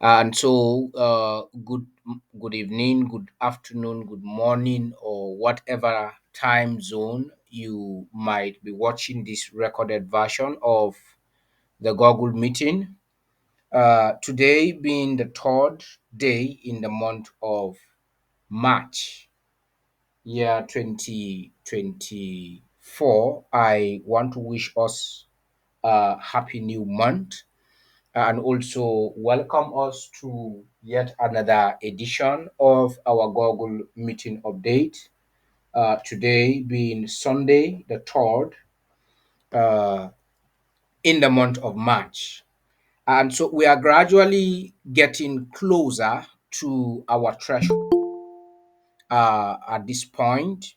Good evening, good afternoon, good morning, or whatever time zone you might be watching this recorded version of the Google meeting. Today being the third day in the month of March, year 2024, I want to wish us a happy new month and also welcome us to yet another edition of our Google meeting update. Today being Sunday, the 3rd, uh, in the month of March. And so we are gradually getting closer to our threshold at this point.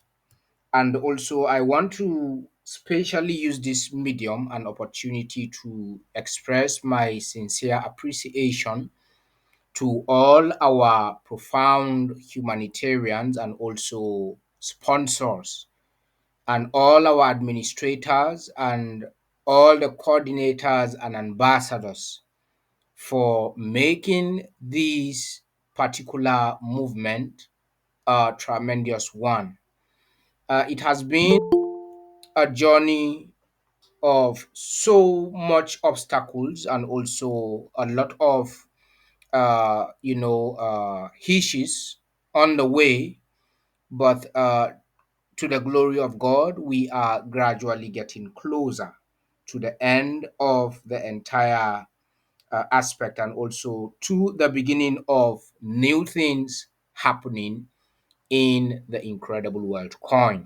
And also, I want to specially use this medium and opportunity to express my sincere appreciation to all our profound humanitarians and also sponsors and all our administrators and all the coordinators and ambassadors for making this particular movement a tremendous one. It has been a journey of so much obstacles and also a lot of hitches on the way, but to the glory of God, we are gradually getting closer to the end of the entire aspect and also to the beginning of new things happening in the incredible world coin.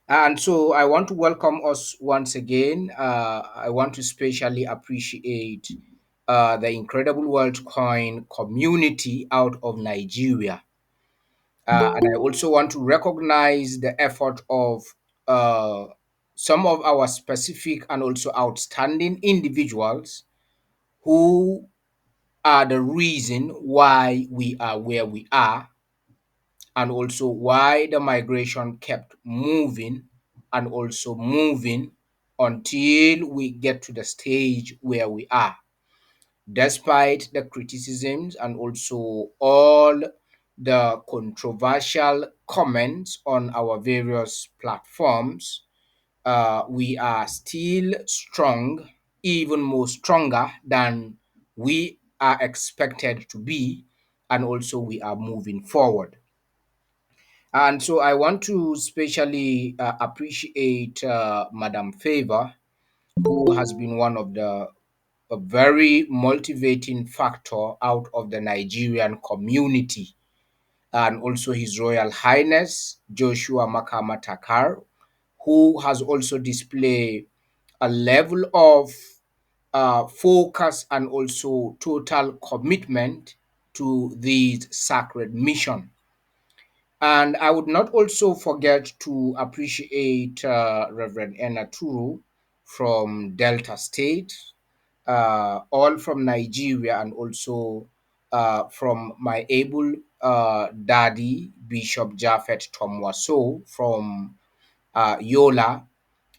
And so I want to welcome us once again. I want to specially appreciate the Incredible World Coin community out of Nigeria. And I also want to recognize the effort of uh, some of our specific and also outstanding individuals who are the reason why we are where we are, and also why the migration kept moving and also moving until we get to the stage where we are. Despite the criticisms and also all the controversial comments on our various platforms, we are still strong, even more stronger than we are expected to be, and also we are moving forward. And so I want to specially appreciate Madam Favor, who has been one of the a very motivating factor out of the Nigerian community, and also His Royal Highness Joshua Makama Takar, who has also displayed a level of focus and also total commitment to this sacred mission. And I would not also forget to appreciate Reverend Enna Turu from Delta State, all from Nigeria, and also from my able daddy, Bishop Japhet Tomwaso from Yola,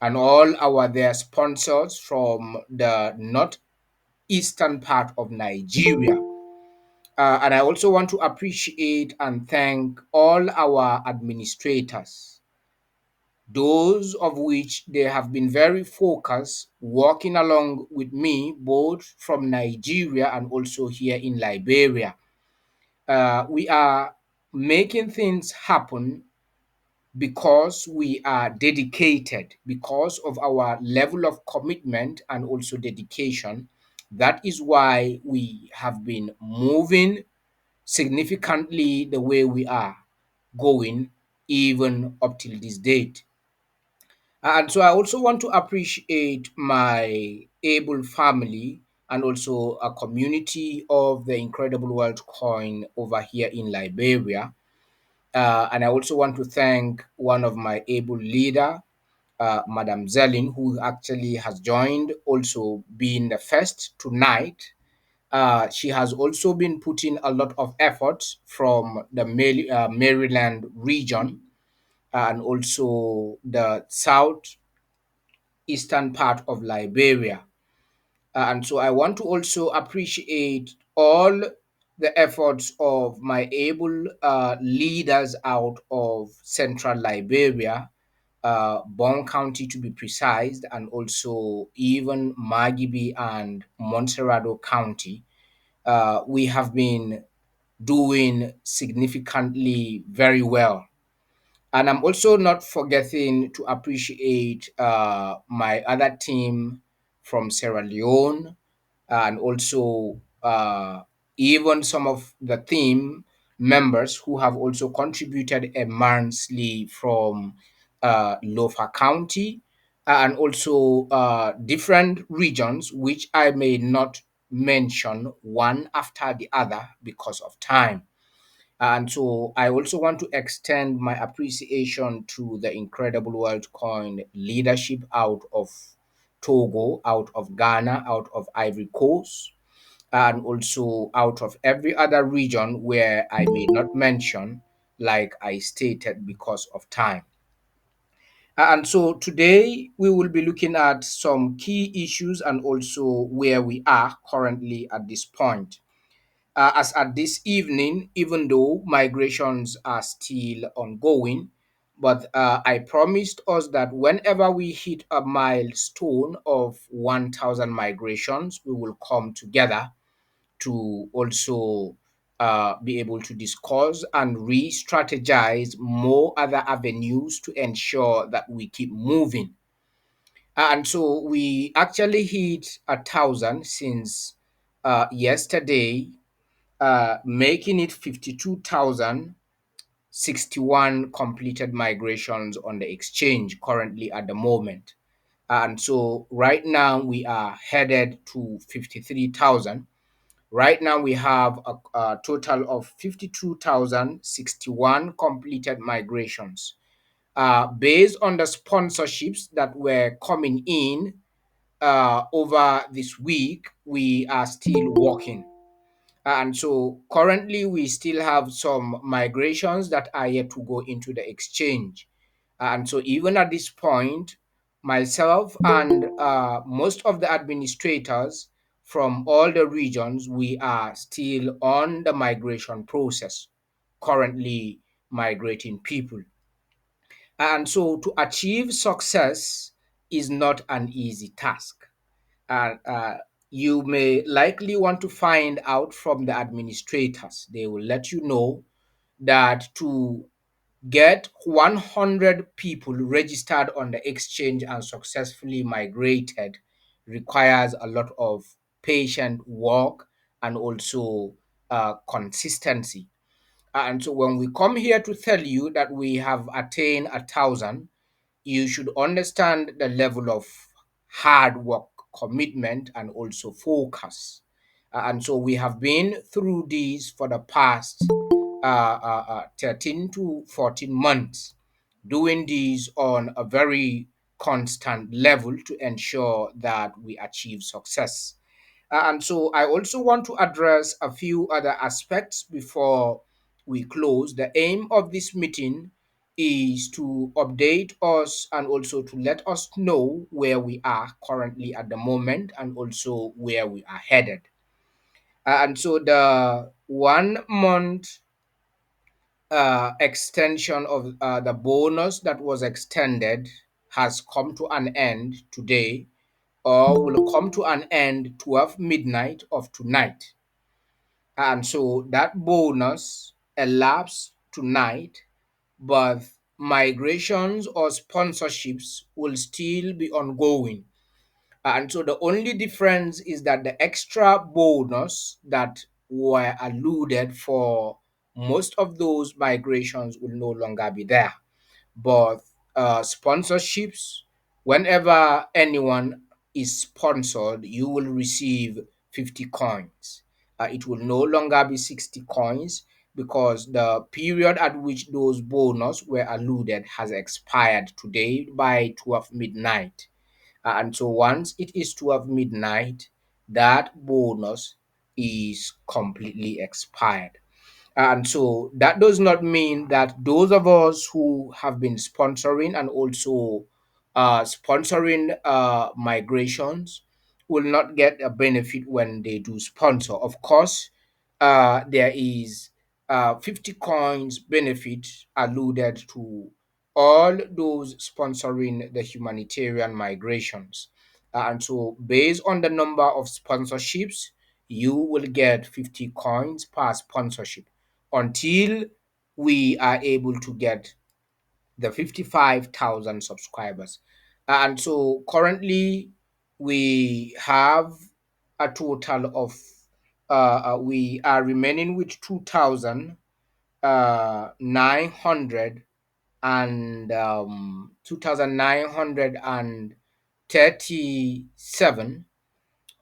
and all our their sponsors from the northeastern part of Nigeria. And I also want to appreciate and thank all our administrators, those of which they have been very focused, working along with me, both from Nigeria and also here in Liberia. We are making things happen because we are dedicated, because of our level of commitment and also dedication. That is why we have been moving significantly the way we are going even up till this date. And so I also want to appreciate my able family and also a community of the Incredible World Coin over here in Liberia. And I also want to thank one of my able leader, Madam Zelin, who actually has joined, also being the first tonight. She has also been putting a lot of effort from the Maryland region and also the southeastern part of Liberia. And so I want to also appreciate all the efforts of my able leaders out of central Liberia, Bon County to be precise, and also even Magibi and Montserrado County, we have been doing significantly very well. And I'm also not forgetting to appreciate my other team from Sierra Leone, and also even some of the team members who have also contributed immensely from Lofa County, and also different regions which I may not mention one after the other because of time. And so I also want to extend my appreciation to the incredible WorldCoin leadership out of Togo, out of Ghana, out of Ivory Coast, and also out of every other region where I may not mention, like I stated, because of time. And so today we will be looking at some key issues and also where we are currently at this point. As at this evening, even though migrations are still ongoing, but I promised us that whenever we hit a milestone of 1,000 migrations, we will come together to also be able to discuss and re strategize more other avenues to ensure that we keep moving. And so we actually hit 1,000 since yesterday, making it 52,061 completed migrations on the exchange currently at the moment. And so right now we are headed to 53,000. Right now we have a total of 52,061 completed migrations. Based on the sponsorships that were coming in over this week, we are still working. And so currently, we still have some migrations that are yet to go into the exchange. And so, even at this point, myself and most of the administrators from all the regions, we are still on the migration process, currently migrating people. And so, to achieve success is not an easy task. And you may likely want to find out from the administrators. They will let you know that to get 100 people registered on the exchange and successfully migrated requires a lot of patient work and also consistency. And so when we come here to tell you that we have attained 1,000, you should understand the level of hard work, commitment, and also focus. And so we have been through these for the past 13 to 14 months, doing these on a very constant level to ensure that we achieve success. And so I also want to address a few other aspects before we close. The aim of this meeting is to update us and also to let us know where we are currently at the moment and also where we are headed. And so the 1 month extension of the bonus that was extended has come to an end today, or will come to an end 12 midnight of tonight. And so that bonus elapsed tonight, but migrations or sponsorships will still be ongoing. And so the only difference is that the extra bonus that were alluded for most of those migrations will no longer be there. But sponsorships, whenever anyone is sponsored, you will receive 50 coins. It will no longer be 60 coins because the period at which those bonus were alluded has expired today by 12 midnight. And so once it is 12 midnight, that bonus is completely expired. And so that does not mean that those of us who have been sponsoring and also sponsoring migrations will not get a benefit when they do sponsor. Of course, there is 50 coins benefit alluded to all those sponsoring the humanitarian migrations. And so, based on the number of sponsorships, you will get 50 coins per sponsorship until we are able to get the 55,000 subscribers. And so currently we have a total of, we are remaining with 2,900 and 2,937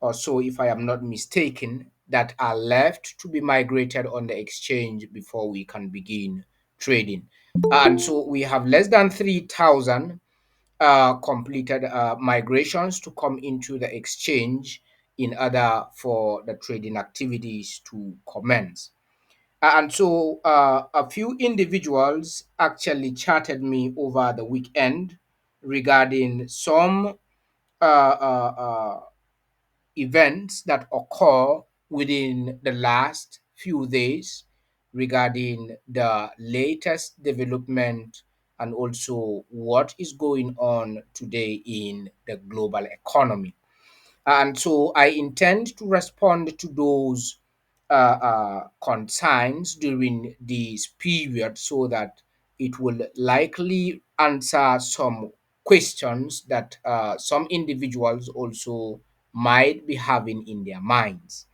or so, if I am not mistaken, that are left to be migrated on the exchange before we can begin trading. And so we have less than 3,000 completed migrations to come into the exchange in order for the trading activities to commence. And so a few individuals actually chatted me over the weekend regarding some uh, uh, uh, events that occur within the last few days regarding the latest development and also what is going on today in the global economy. And so I intend to respond to those concerns during this period so that it will likely answer some questions that some individuals also might be having in their minds.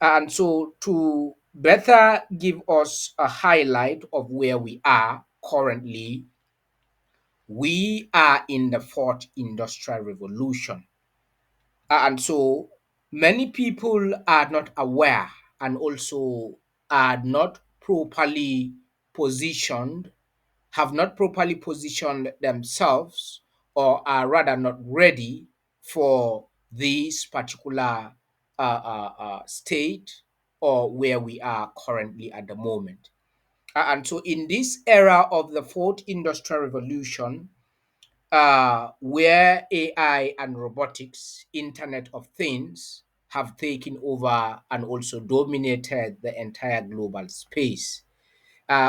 And so, to better give us a highlight of where we are currently, we are in the fourth industrial revolution. And so many people are not aware and also are not properly positioned, have not properly positioned themselves, or are rather not ready for this particular state or where we are currently at the moment. And so, in this era of the fourth industrial revolution, where AI and robotics, Internet of Things, have taken over and also dominated the entire global space.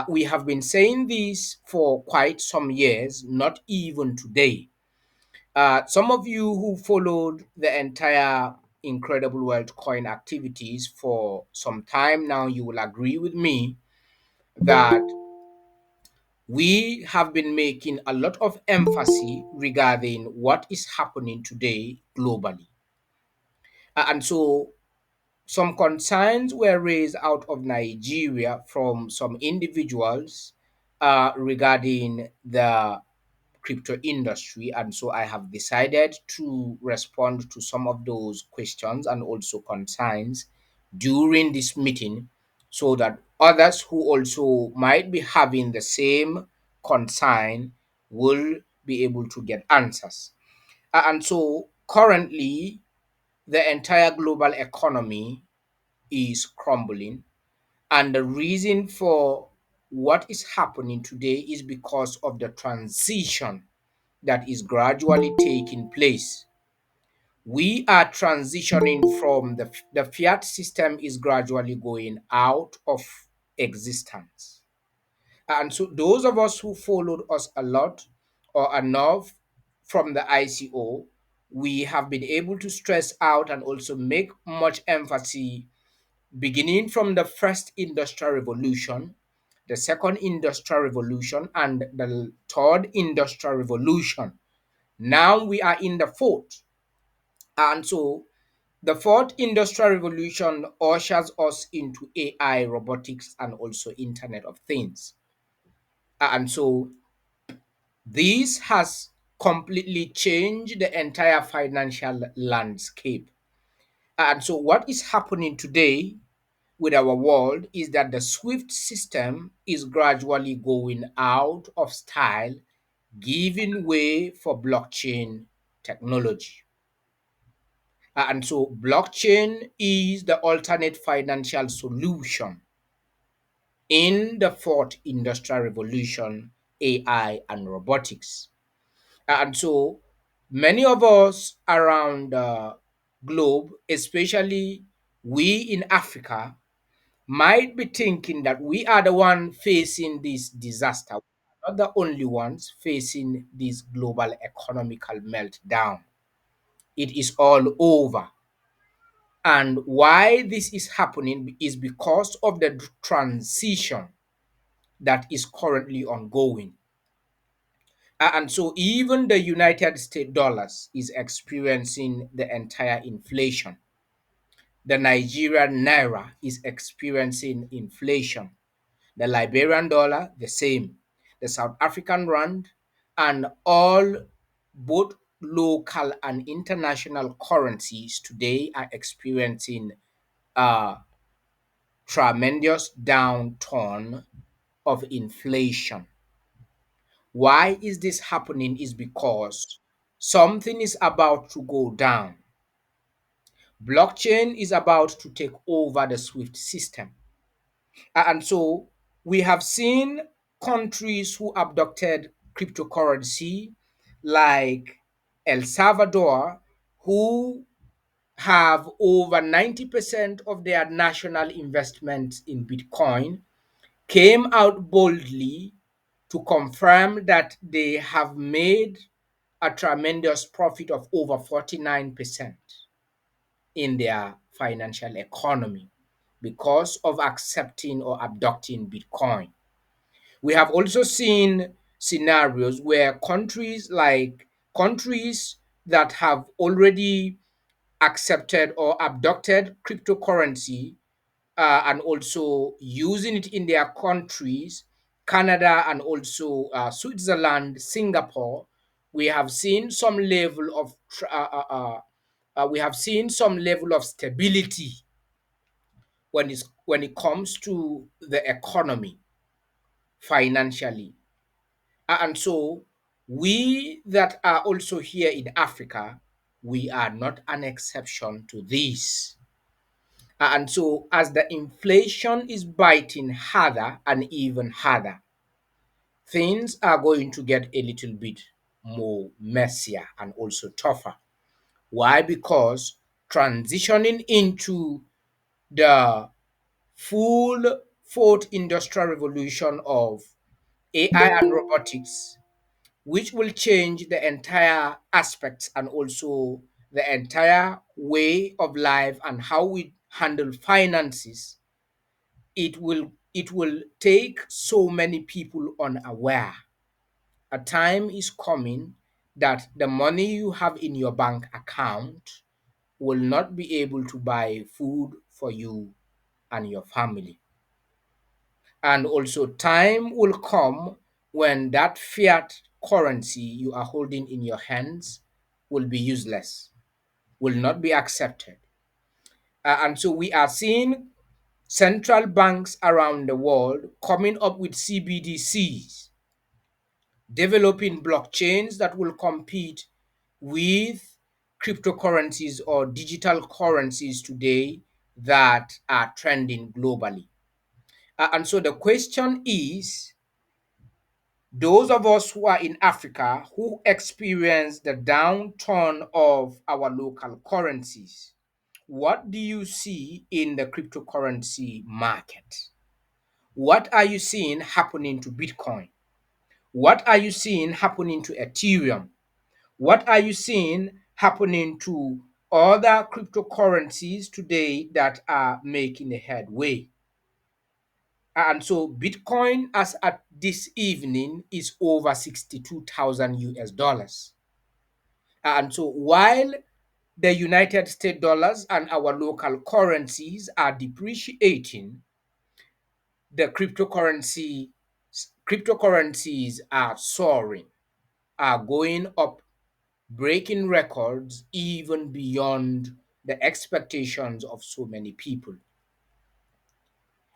We have been saying this for quite some years, not even today. Some of you who followed the entire Incredible World Coin activities for some time now, you will agree with me that we have been making a lot of emphasis regarding what is happening today globally. And so some concerns were raised out of Nigeria from some individuals regarding the crypto industry. And so I have decided to respond to some of those questions and also concerns during this meeting so that others who also might be having the same concern will be able to get answers. And so currently, the entire global economy is crumbling. And the reason for what is happening today is because of the transition that is gradually taking place. We are transitioning from the fiat system is gradually going out of existence. And so those of us who followed us a lot or enough from the ICO, we have been able to stress out and also make much emphasis beginning from the first industrial revolution, the second industrial revolution, and the third industrial revolution. Now we are in the fourth. And so the fourth industrial revolution ushers us into AI, robotics, and also Internet of Things. And so this has completely changed the entire financial landscape. And so what is happening today with our world is that the SWIFT system is gradually going out of style, giving way for blockchain technology. And so blockchain is the alternate financial solution in the fourth industrial revolution, AI and robotics. And so many of us around globe, especially we in Africa, might be thinking that we are the one facing this disaster. We are not the only ones facing this global economical meltdown. It is all over. And why this is happening is because of the transition that is currently ongoing. And so even the United States dollars is experiencing the entire inflation. The Nigerian naira is experiencing inflation. The Liberian dollar, the same. The South African rand, and all both local and international currencies today are experiencing a tremendous downturn of inflation. Why is this happening? Is because something is about to go down. Blockchain is about to take over the SWIFT system. And so we have seen countries who abducted cryptocurrency like El Salvador, who have over 90% of their national investments in Bitcoin, came out boldly to confirm that they have made a tremendous profit of over 49% in their financial economy because of accepting or abducting Bitcoin. We have also seen scenarios where countries that have already accepted or abducted cryptocurrency and also using it in their countries, Canada and also Switzerland, Singapore, we have seen some level of we have seen some level of stability when it comes to the economy financially. And so we that are also here in Africa, we are not an exception to this. And so as the inflation is biting harder and even harder, things are going to get a little bit more messier and also tougher. Why? Because transitioning into the full fourth industrial revolution of AI and robotics, which will change the entire aspects and also the entire way of life and how we handle finances, it will take so many people unaware. A time is coming that the money you have in your bank account will not be able to buy food for you and your family. And also, time will come when that fiat currency you are holding in your hands will be useless, will not be accepted. And so, we are seeing central banks around the world coming up with CBDCs, developing blockchains that will compete with cryptocurrencies or digital currencies today that are trending globally. And so the question is, those of us who are in Africa who experience the downturn of our local currencies, what do you see in the cryptocurrency market? What are you seeing happening to Bitcoin? What are you seeing happening to Ethereum? What are you seeing happening to other cryptocurrencies today that are making a headway? And so Bitcoin as at this evening is over 62,000 US dollars. And so while the United States dollars and our local currencies are depreciating, the cryptocurrencies are soaring, are going up, breaking records even beyond the expectations of so many people.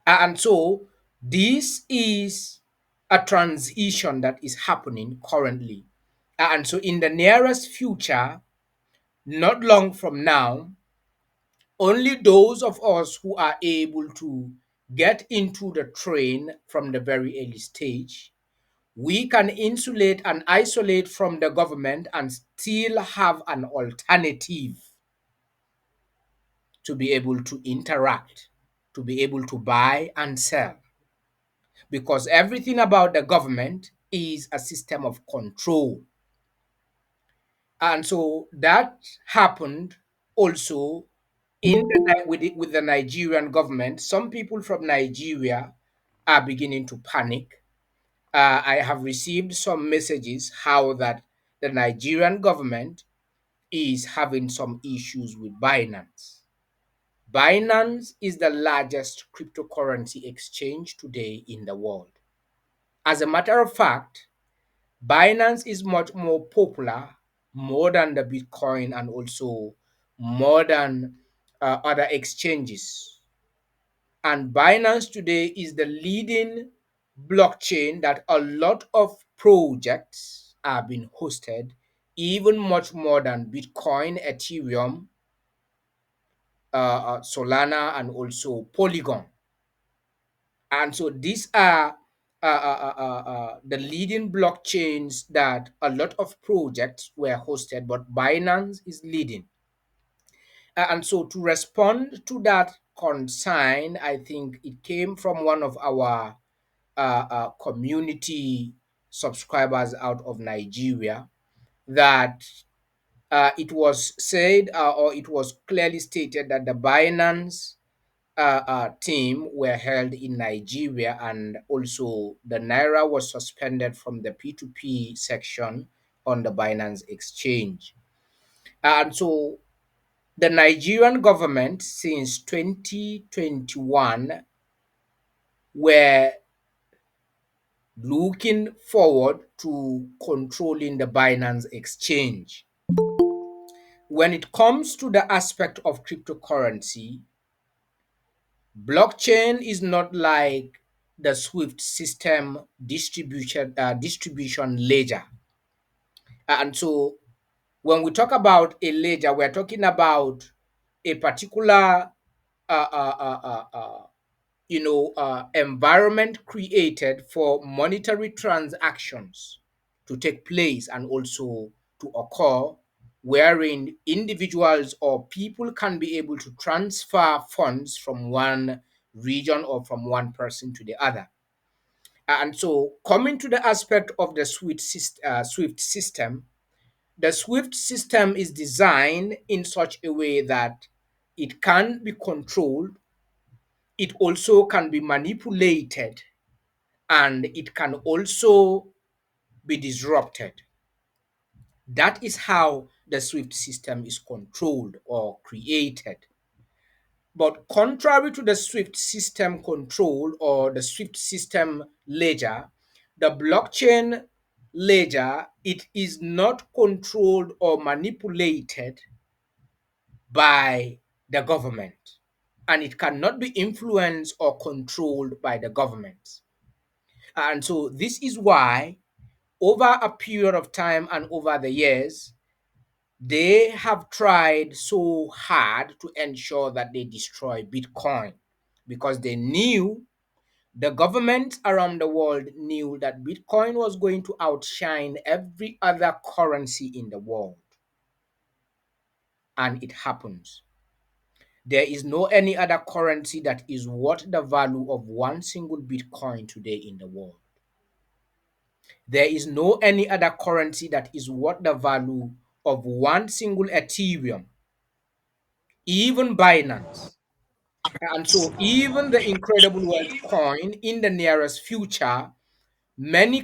And so this is a transition that is happening currently. And so in the nearest future, not long from now, only those of us who are able to get into the train from the very early stage, we can insulate and isolate from the government and still have an alternative to be able to interact, to be able to buy and sell, because everything about the government is a system of control. And so that happened also with the Nigerian government. Some people from Nigeria are beginning to panic. I have received some messages how that the Nigerian government is having some issues with Binance. Binance is the largest cryptocurrency exchange today in the world. As a matter of fact, Binance is much more popular, more than the Bitcoin and also more than other exchanges. And Binance today is the leading blockchain that a lot of projects are being hosted, even much more than Bitcoin, Ethereum, Solana, and also Polygon. And so these are the leading blockchains that a lot of projects were hosted, but Binance is leading. And so to respond to that concern, I think it came from one of our community subscribers out of Nigeria, that it was said, or it was clearly stated, that the Binance team were held in Nigeria, and also the Naira was suspended from the P2P section on the Binance exchange. And so the Nigerian government since 2021 were looking forward to controlling the Binance exchange. When it comes to the aspect of cryptocurrency, blockchain is not like the Swift system distribution ledger. And so when we talk about a ledger, we're talking about a particular environment created for monetary transactions to take place and also to occur, wherein individuals or people can be able to transfer funds from one region or from one person to the other. And so, coming to the aspect of the Swift system, the Swift system is designed in such a way that it can be controlled, it also can be manipulated, and it can also be disrupted. That is how the Swift system is controlled or created. But contrary to the Swift system control or the Swift system ledger, the blockchain ledger, it is not controlled or manipulated by the government, and it cannot be influenced or controlled by the government. And so this is why over a period of time and over the years, they have tried so hard to ensure that they destroy Bitcoin, because they knew, the governments around the world knew, that Bitcoin was going to outshine every other currency in the world. And it happens. There is no any other currency that is worth the value of one single Bitcoin today in the world. There is no any other currency that is worth the value of one single Ethereum, even Binance. And so even the incredible wealth coin in the nearest future, many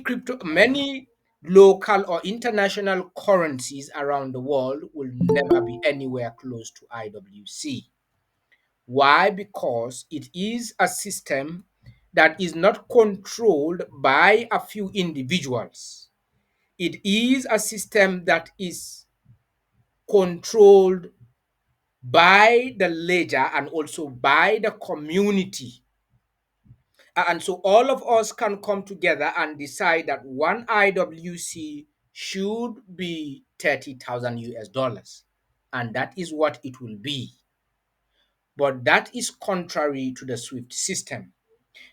local or international currencies around the world will never be anywhere close to IWC. Why? Because it is a system that is not controlled by a few individuals. It is a system that is controlled by the ledger and also by the community. And so all of us can come together and decide that one IWC should be 30,000 US dollars. And that is what it will be. But that is contrary to the SWIFT system.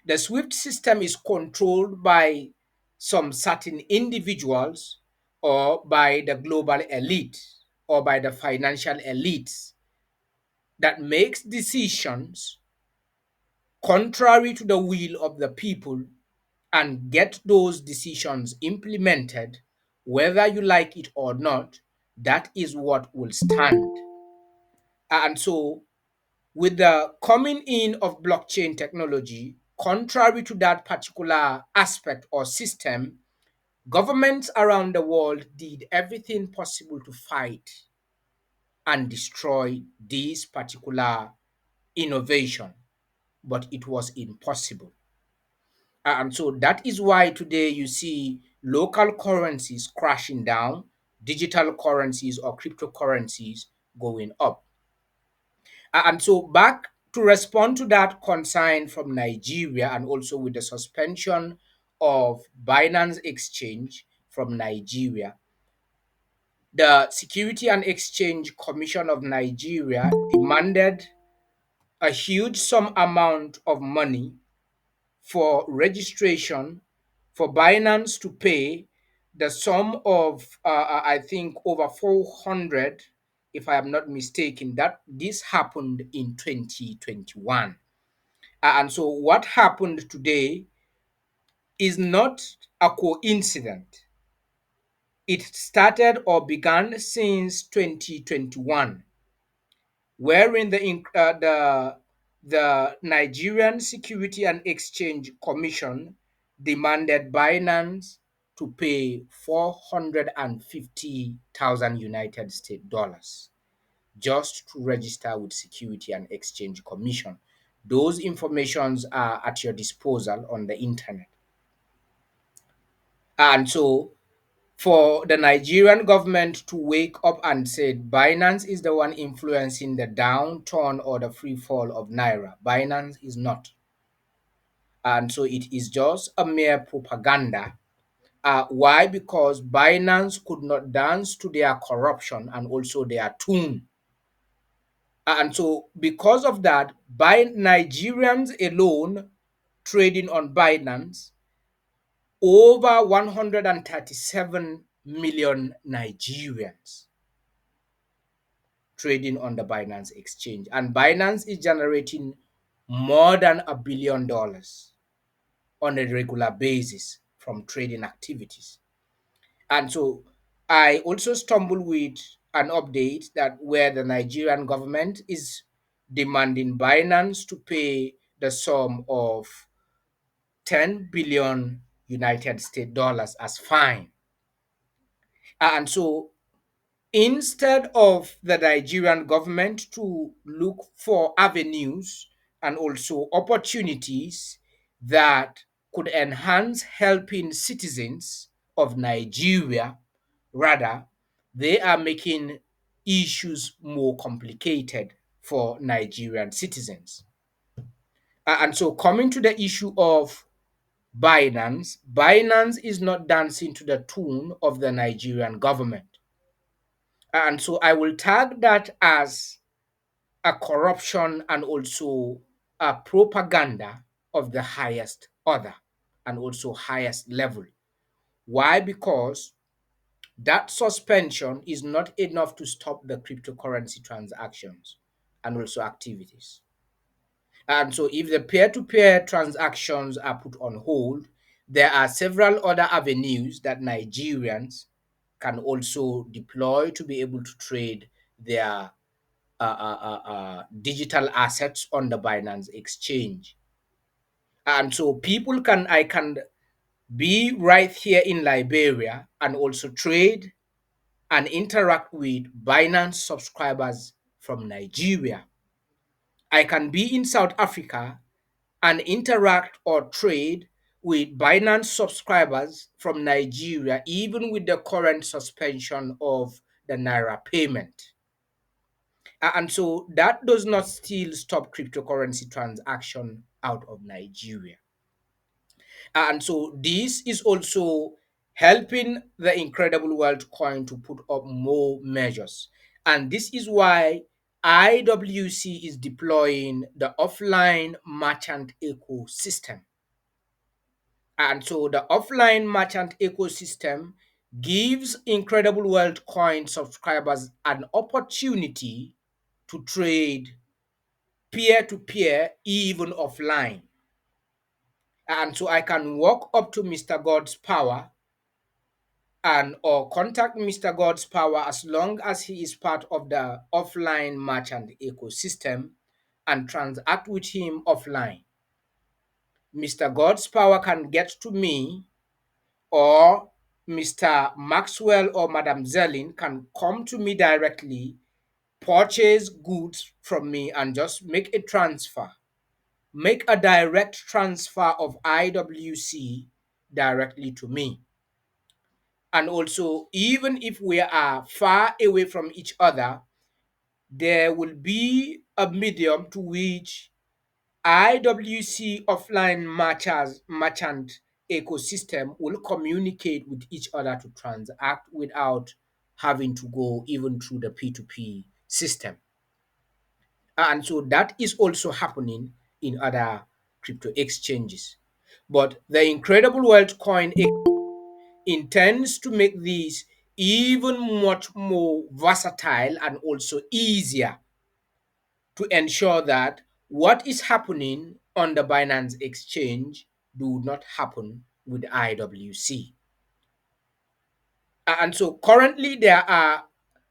The SWIFT system is controlled by some certain individuals, or by the global elite, or by the financial elites that makes decisions contrary to the will of the people and get those decisions implemented, whether you like it or not, that is what will stand. And so, with the coming in of blockchain technology, contrary to that particular aspect or system, governments around the world did everything possible to fight and destroy this particular innovation, but it was impossible. And so that is why today you see local currencies crashing down, digital currencies or cryptocurrencies going up. And so, back to respond to that concern from Nigeria, and also with the suspension of Binance Exchange from Nigeria, the Security and Exchange Commission of Nigeria demanded a huge sum amount of money for registration, for Binance to pay the sum of I think over 400, if I am not mistaken. That this happened in 2021. And so what happened today is not a coincidence. It started or began since 2021, wherein the Nigerian Security and Exchange Commission demanded Binance to pay 450,000 United States dollars just to register with Security and Exchange Commission. Those informations are at your disposal on the internet. And so for the Nigerian government to wake up and say Binance is the one influencing the downturn or the free fall of Naira. Binance is not. And so it is just a mere propaganda. Why? Because Binance could not dance to their corruption and also their tune. And so because of that, by Nigerians alone trading on Binance, over 137 million Nigerians trading on the Binance exchange. And Binance is generating more than $1 billion on a regular basis from trading activities. And so I also stumbled with an update that where the Nigerian government is demanding Binance to pay the sum of 10 billion United States dollars as fine. And so instead of the Nigerian government to look for avenues and also opportunities that could enhance helping citizens of Nigeria, rather, they are making issues more complicated for Nigerian citizens. And so, coming to the issue of Binance is not dancing to the tune of the Nigerian government. And so I will tag that as a corruption and also a propaganda of the highest order and also highest level. Why? Because that suspension is not enough to stop the cryptocurrency transactions and also activities. And so if the peer-to-peer transactions are put on hold, there are several other avenues that Nigerians can also deploy to be able to trade their digital assets on the Binance exchange. And so I can be right here in Liberia and also trade and interact with Binance subscribers from Nigeria. I can be in South Africa and interact or trade with Binance subscribers from Nigeria, even with the current suspension of the Naira payment. And so that does not still stop cryptocurrency transaction out of Nigeria. And so this is also helping the Incredible World Coin to put up more measures. And this is why IWC is deploying the offline merchant ecosystem. And so the offline merchant ecosystem gives Incredible World Coin subscribers an opportunity to trade peer to peer, even offline. And so I can walk up to Mr. God's Power and or contact Mr. God's Power as long as he is part of the offline merchant ecosystem and transact with him offline. Mr. God's Power can get to me, or Mr. Maxwell or Madam Zellin can come to me directly, purchase goods from me, and just make a transfer. Make a direct transfer of IWC directly to me. And also, even if we are far away from each other, there will be a medium to which IWC offline merchant ecosystem will communicate with each other to transact without having to go even through the P2P system. And so that is also happening in other crypto exchanges. But the Incredible Wealth Coin intends to make these even much more versatile and also easier to ensure that what is happening on the Binance exchange do not happen with IWC. And so currently there are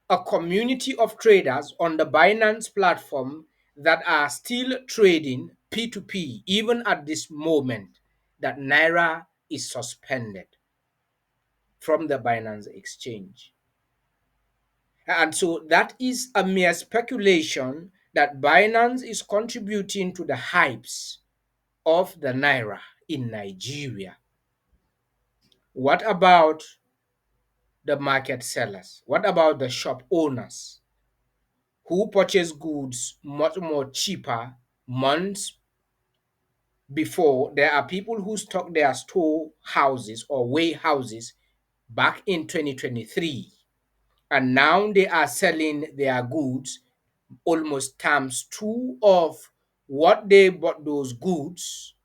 a community of traders on the Binance platform that are still trading P2P even at this moment that Naira is suspended from the Binance exchange. And so that is a mere speculation that Binance is contributing to the hypes of the Naira in Nigeria. What about the market sellers? What about the shop owners who purchase goods much more cheaper months before? There are people who stock their store houses or warehouses back in 2023, and now they are selling their goods almost times two of what they bought those goods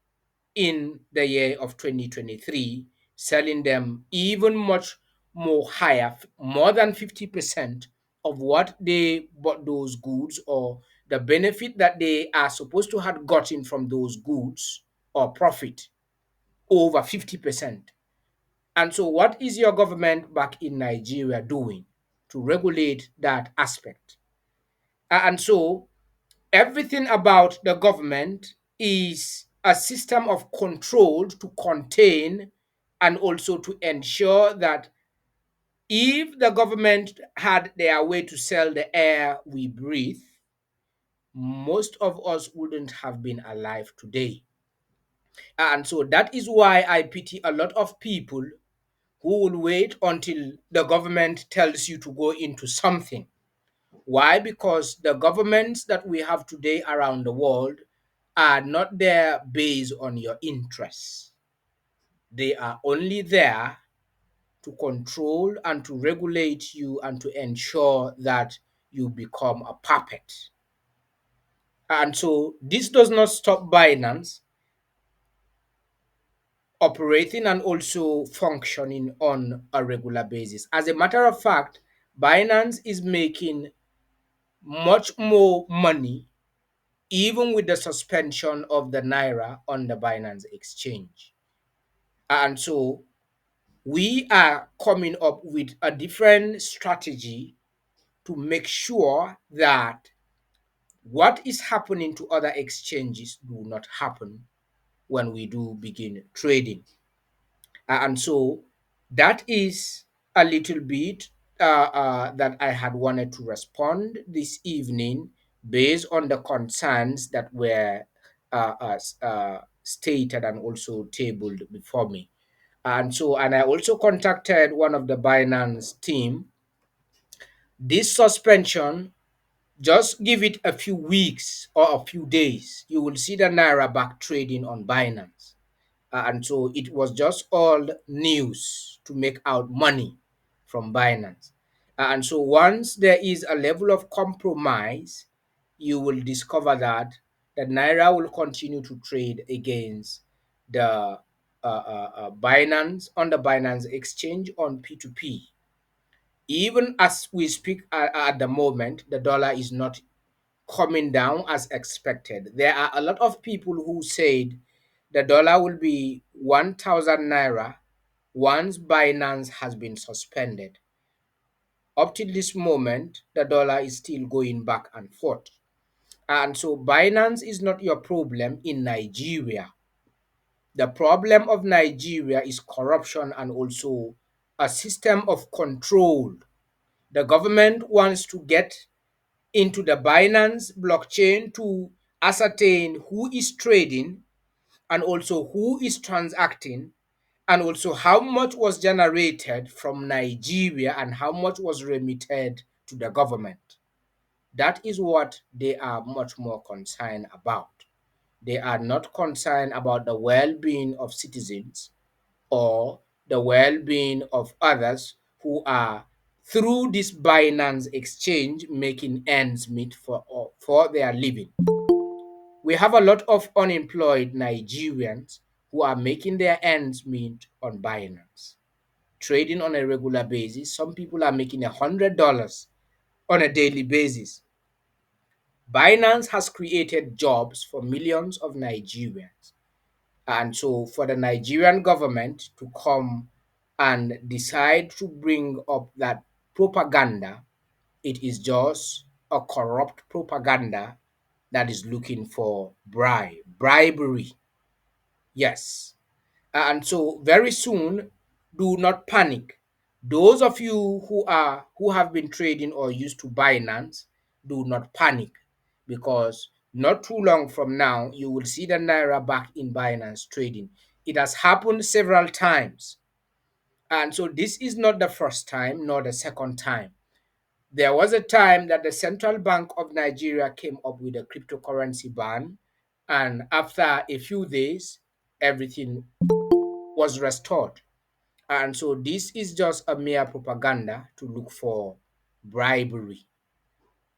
in the year of 2023, selling them even much more higher, more than 50% of what they bought those goods, or the benefit that they are supposed to have gotten from those goods or profit, over 50%. And so what is your government back in Nigeria doing to regulate that aspect? And so everything about the government is a system of control to contain and also to ensure that if the government had their way to sell the air we breathe, most of us wouldn't have been alive today. And so that is why I pity a lot of people who will wait until the government tells you to go into something. Why? Because the governments that we have today around the world are not there based on your interests. They are only there to control and to regulate you and to ensure that you become a puppet. And so this does not stop Binance operating and also functioning on a regular basis. As a matter of fact, Binance is making much more money even with the suspension of the Naira on the Binance exchange. And so we are coming up with a different strategy to make sure that what is happening to other exchanges do not happen when we do begin trading. And so that is a little bit that I had wanted to respond this evening based on the concerns that were stated and also tabled before me. And so, and I also contacted one of the Binance team. This suspension, just give it a few weeks or a few days, you will see the Naira back trading on Binance. And so it was just all news to make out money from Binance. And so once there is a level of compromise, you will discover that the Naira will continue to trade against the Binance on the Binance exchange on P2P. Even as we speak at the moment, the dollar is not coming down as expected. There are a lot of people who said the dollar will be 1,000 naira once Binance has been suspended. Up till this moment, the dollar is still going back and forth. And so Binance is not your problem in Nigeria. The problem of Nigeria is corruption and also a system of control. The government wants to get into the Binance blockchain to ascertain who is trading and also who is transacting and also how much was generated from Nigeria and how much was remitted to the government. That is what they are much more concerned about. They are not concerned about the well being of citizens or the well being of others who are through this Binance exchange making ends meet for their living. We have a lot of unemployed Nigerians who are making their ends meet on Binance, trading on a regular basis. Some people are making $100 on a daily basis. Binance has created jobs for millions of Nigerians. And so, for the Nigerian government to come and decide to bring up that propaganda, it is just a corrupt propaganda that is looking for bribery. Yes. And so very soon, do not panic. Those of you who have been trading or used to Binance, do not panic because not too long from now you will see the naira back in Binance trading. It has happened several times. And so this is not the first time nor the second time. There was a time that the Central Bank of Nigeria came up with a cryptocurrency ban, and after a few days, everything was restored. And so this is just a mere propaganda to look for bribery.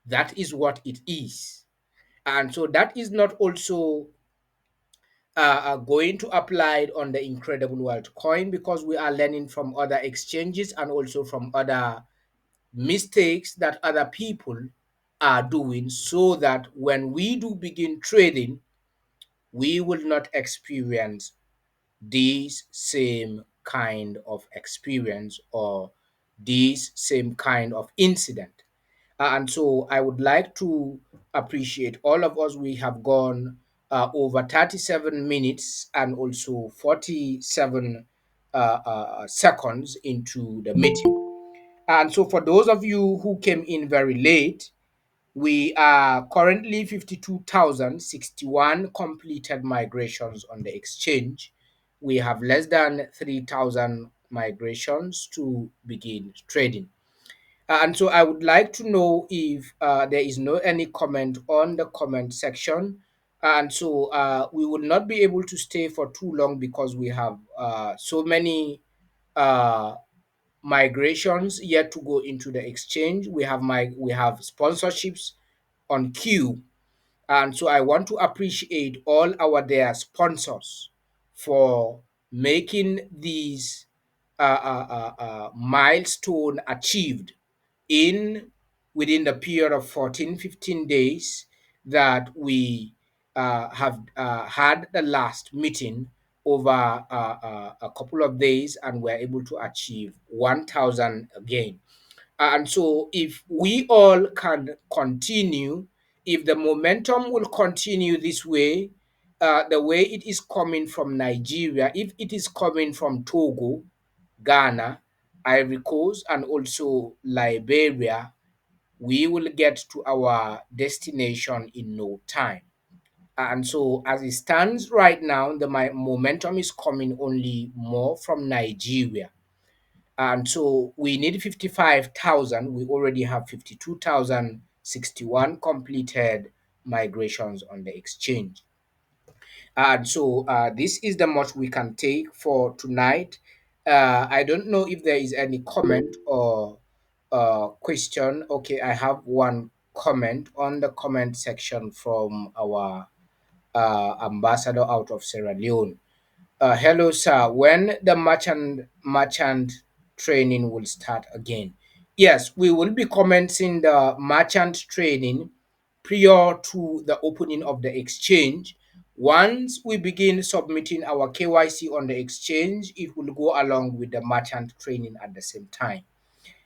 That is what it is. And so that is not also going to apply on the Incredible World coin because we are learning from other exchanges and also from other mistakes that other people are doing so that when we do begin trading, we will not experience this same kind of experience or this same kind of incident. And so I would like to appreciate all of us. We have gone over 37 minutes and also 47 seconds into the meeting. And so for those of you who came in very late, we are currently 52,061 completed migrations on the exchange. We have less than 3,000 migrations to begin trading. And so I would like to know if there is no any comment on the comment section. And so we will not be able to stay for too long because we have so many uh, migrations yet to go into the exchange. We have sponsorships on queue, and so I want to appreciate all our dear sponsors for making these milestone achieved in within the period of 14-15 days that we have had the last meeting over a couple of days and we're able to achieve 1,000 again. And so, if we all can continue, if the momentum will continue this way, the way it is coming from Nigeria, if it is coming from Togo, Ghana, Ivory Coast, and also Liberia, we will get to our destination in no time. And so, as it stands right now, the momentum is coming only more from Nigeria. And so we need 55,000. We already have 52,061 completed migrations on the exchange. And so this is the much we can take for tonight. I don't know if there is any comment or question. Okay, I have one comment on the comment section from our ambassador out of Sierra Leone. Hello, sir. When the merchant training will start again? Yes, we will be commencing the merchant training prior to the opening of the exchange. Once we begin submitting our KYC on the exchange, it will go along with the merchant training at the same time.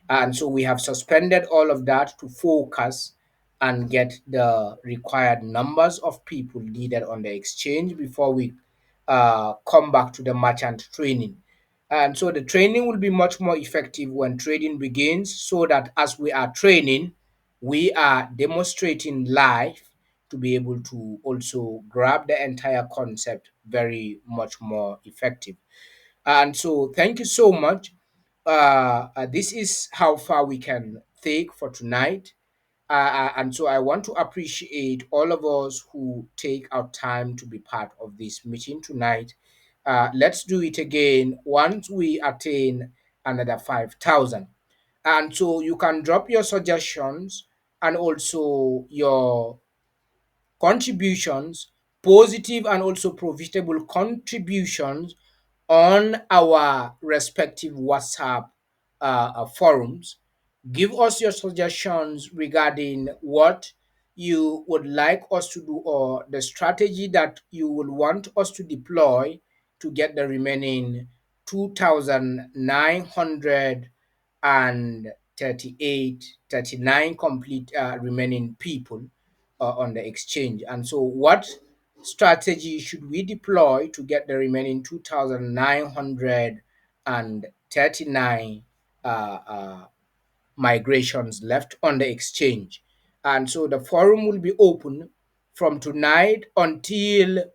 And so we have suspended all of that to focus and get the required numbers of people needed on the exchange before we come back to the merchant training. And so the training will be much more effective when trading begins, so that as we are training, we are demonstrating live to be able to also grab the entire concept very much more effective. And so, thank you so much. This is how far we can take for tonight. And so, I want to appreciate all of us who take our time to be part of this meeting tonight. Let's do it again once we attain another 5,000. And so, you can drop your suggestions and also your contributions, positive and also profitable contributions on our respective WhatsApp forums. Give us your suggestions regarding what you would like us to do, or the strategy that you would want us to deploy to get the remaining 2,938, 39 complete remaining people on the exchange. And so, what strategy should we deploy to get the remaining 2,939 uh, uh, migrations left on the exchange? And so the forum will be open from tonight until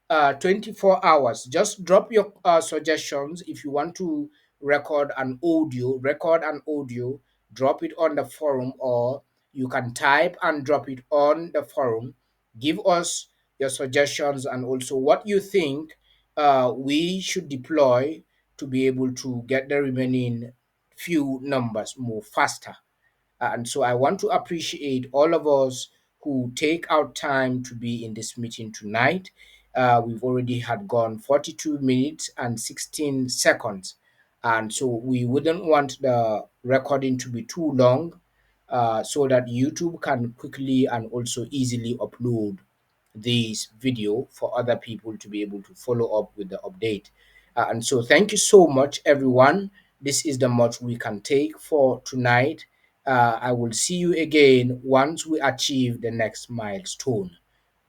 24 hours. Just drop your suggestions. If you want to record an audio, drop it on the forum, or you can type and drop it on the forum. Give us your suggestions and also what you think we should deploy to be able to get the remaining few numbers more faster. And so I want to appreciate all of us who take out time to be in this meeting tonight. We've already had gone 42 minutes and 16 seconds. And so we wouldn't want the recording to be too long, so that YouTube can quickly and also easily upload this video for other people to be able to follow up with the update. And so thank you so much, everyone. This is the much we can take for tonight. I will see you again once we achieve the next milestone.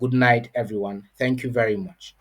Good night, everyone. Thank you very much.